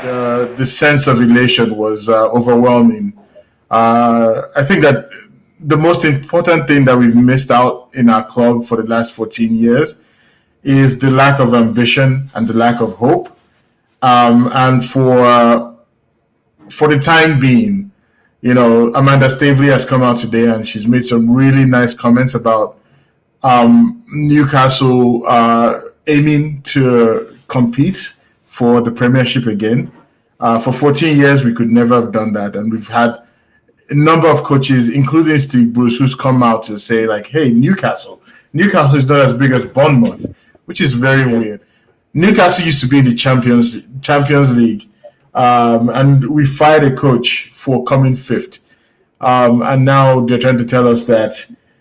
the sense of elation was overwhelming. I think that the most important thing that we've missed out in our club for the last 14 years is the lack of ambition and the lack of hope. And for the time being, Amanda Staveley has come out today and she's made some really nice comments about Newcastle aiming to compete for the Premiership again. For 14 years, we could never have done that, and we've had a number of coaches, including Steve Bruce, who's come out to say like, "Hey, Newcastle is not as big as Bournemouth," which is very weird. Newcastle used to be in the Champions League, and we fired a coach for coming fifth, and now they're trying to tell us that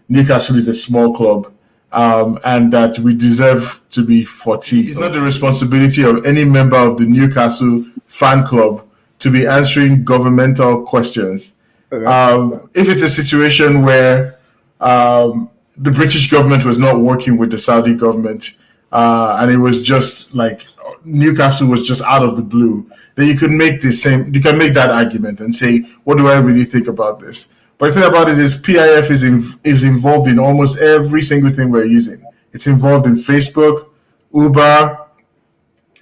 Newcastle is a small club, and that we deserve to be 14th. It's not the responsibility of any member of the Newcastle fan club to be answering governmental questions. If it's a situation where the British government was not working with the Saudi government, and it was just like Newcastle was just out of the blue, then you can make that argument and say, what do I really think about this? But the thing about it is PIF is involved in almost every single thing we're using. It's involved in Facebook, Uber.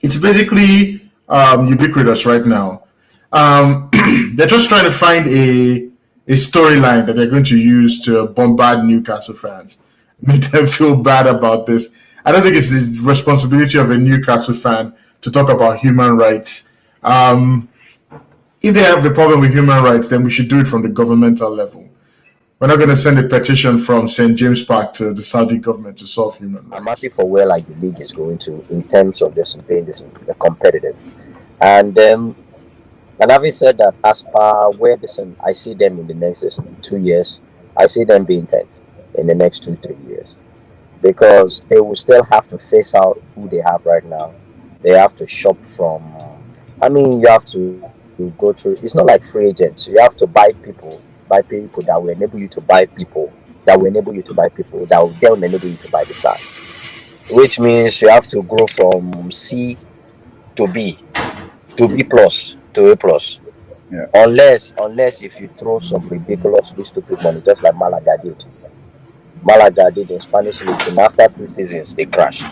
It's basically ubiquitous right now. They're just trying to find a storyline that they're going to use to bombard Newcastle fans, make them feel bad about this. I don't think it's the responsibility of a Newcastle fan to talk about human rights. If they have a problem with human rights, then we should do it from the governmental level. We're not going to send a petition from St. James Park to the Saudi government to solve human rights. I'm happy for where the league is going to in terms of this being competitive. And having said that, as per where I see them in the next 2 years, I see them being 10th in the next 2-3 years. Because they will still have to face out who they have right now. They have to shop from, you have to go through, it's not like free agents. You have to buy people that will enable you to buy people, that will enable you to buy people, that will then enable you to buy the star. Which means you have to grow from C to B, to B plus, to A plus. Yeah. Unless if you throw some ridiculously stupid money, just like Malaga did. Malaga did in Spanish league, and after 2 seasons they crashed.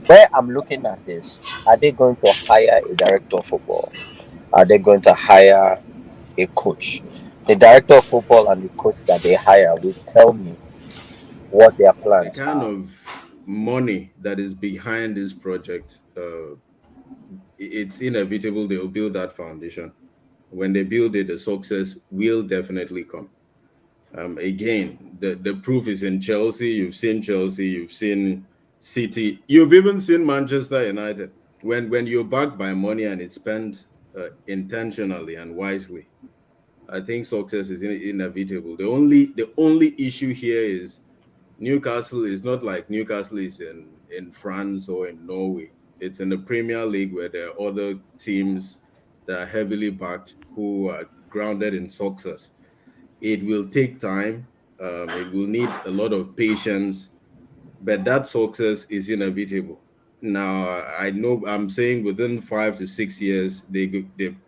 Where I'm looking at is, are they going to hire a director of football? Are they going to hire a coach? The director of football and the coach that they hire will tell me what their plans are. The kind of money that is behind this project, it's inevitable they will build that foundation. When they build it, the success will definitely come. Again, the proof is in Chelsea. You've seen Chelsea, you've seen City, you've even seen Manchester United. When you're backed by money and it's spent intentionally and wisely, I think success is inevitable. The only issue here is Newcastle is not like Newcastle is in France or in Norway. It's in the Premier League where there are other teams that are heavily backed who are grounded in success. It will take time. It will need a lot of patience, but that success is inevitable. Now, I know I'm saying within 5 to 6 years, they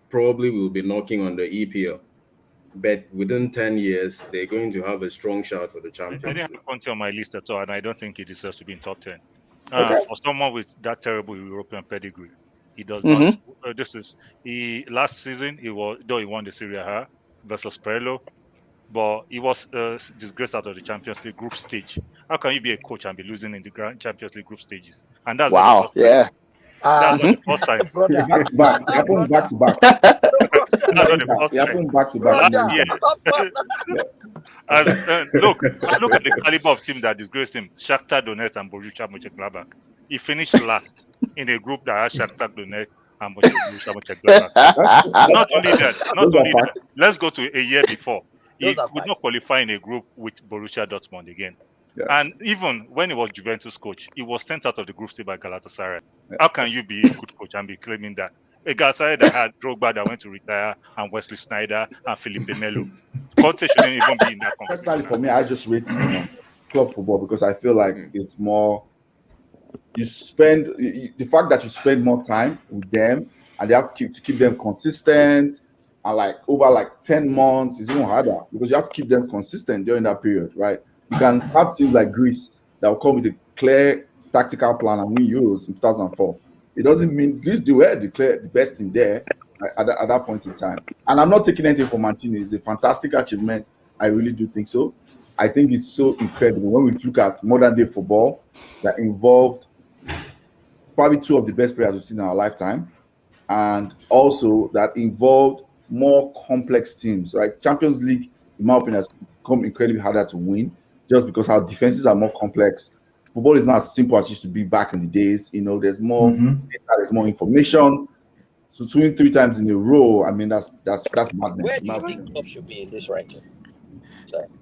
probably will be knocking on the EPL. But within 10 years, they're going to have a strong shot for the Champions League. I didn't have Conte on my list at all, and I don't think he deserves to be in top 10. For someone with that terrible European pedigree, he does not. Last season, he won the Serie A versus Pirlo, but he was disgraced out of the Champions League group stage. How can you be a coach and be losing in the Champions League group stages? And that's not the first time. That's not the first time. Back to back. It happened back to back. It happened back to back. Look at the caliber of team that disgraced him: Shakhtar Donetsk and Borussia Mönchengladbach. He finished last in a group that has Shakhtar Donetsk and Borussia Mönchengladbach. Not only that. Let's go to a year before. He could not qualify in a group with Borussia Dortmund again. Yeah. And even when he was Juventus coach, he was sent out of the group stage by Galatasaray. Yeah. How can you be a good coach and be claiming that? A Galatasaray that had Drogba that went to retire, and Wesley Sneijder and Felipe Melo. Conte shouldn't even be in that competition. Personally, for me, I just rate club football because I feel like it's more. The fact that you spend more time with them and they have to keep them consistent. And like over like 10 months is even harder because you have to keep them consistent during that period, right? You can have teams like Greece that will come with a clear tactical plan and win Euros in 2004. It doesn't mean Greece were declared the best team there at that point in time. And I'm not taking anything from Mancini. It's a fantastic achievement. I really do think so. I think it's so incredible when we look at modern day football that involved probably two of the best players we've seen in our lifetime, and also that involved more complex teams, right? Champions League, in my opinion, has become incredibly harder to win just because our defenses are more complex. Football is not as simple as it used to be back in the days. There's more data, there's more information. So to win 3 times in a row, I mean, that's madness. Where do you think club should be in this ranking?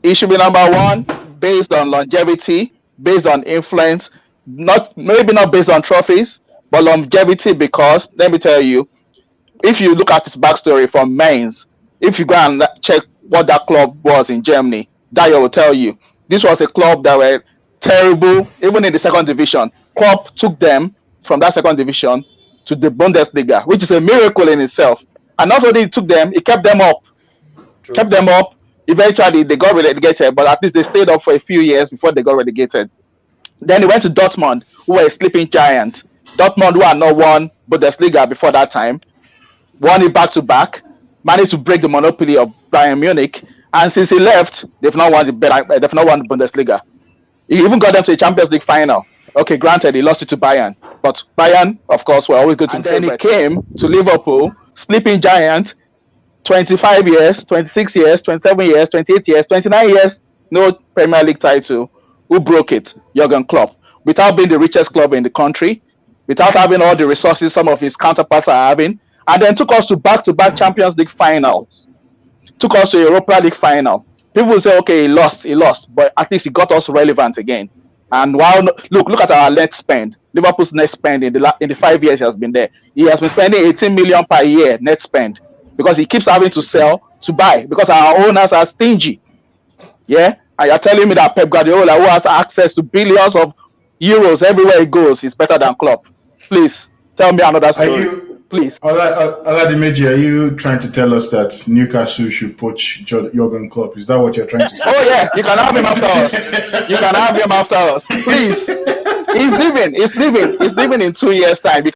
It should be number 1 based on longevity, based on influence, maybe not based on trophies, but longevity. Because let me tell you, if you look at his backstory from Mainz, if you go and check what that club was in Germany, Dyer will tell you this was a club that were terrible, even in the second division. Klopp took them from that second division to the Bundesliga, which is a miracle in itself. And not only took them, he kept them up. True. Kept them up. Eventually, they got relegated, but at least they stayed up for a few years before they got relegated. Then he went to Dortmund, who were a sleeping giant. Dortmund, who had not won Bundesliga before that time, won it back-to-back, managed to break the monopoly of Bayern Munich, and since he left, they've not won the Bundesliga. He even got them to the Champions League final. Okay, granted, he lost it to Bayern, but Bayern, of course, were always good to. And then he came to Liverpool, sleeping giant, 25 years, 26 years, 27 years, 28 years, 29 years, no Premier League title. Who broke it? Jurgen Klopp. Without being the richest club in the country, without having all the resources some of his counterparts are having, and then took us to back-to-back Champions League finals. Took us to Europa League final. People will say, okay, he lost, but at least he got us relevant again. And look at our net spend. Liverpool's net spend in the 5 years he has been there. He has been spending 18 million per year net spend because he keeps having to sell to buy because our owners are stingy. Yeah, and you're telling me that Pep Guardiola, who has access to billions of euros everywhere he goes, is better than Klopp. Please tell me another story. Please. Oladimeji, are you trying to tell us that Newcastle should poach Jurgen Klopp? Is that what you're trying to say? Oh yeah, you can have him after us. You can have him after us. Please. He's leaving in 2 years' time.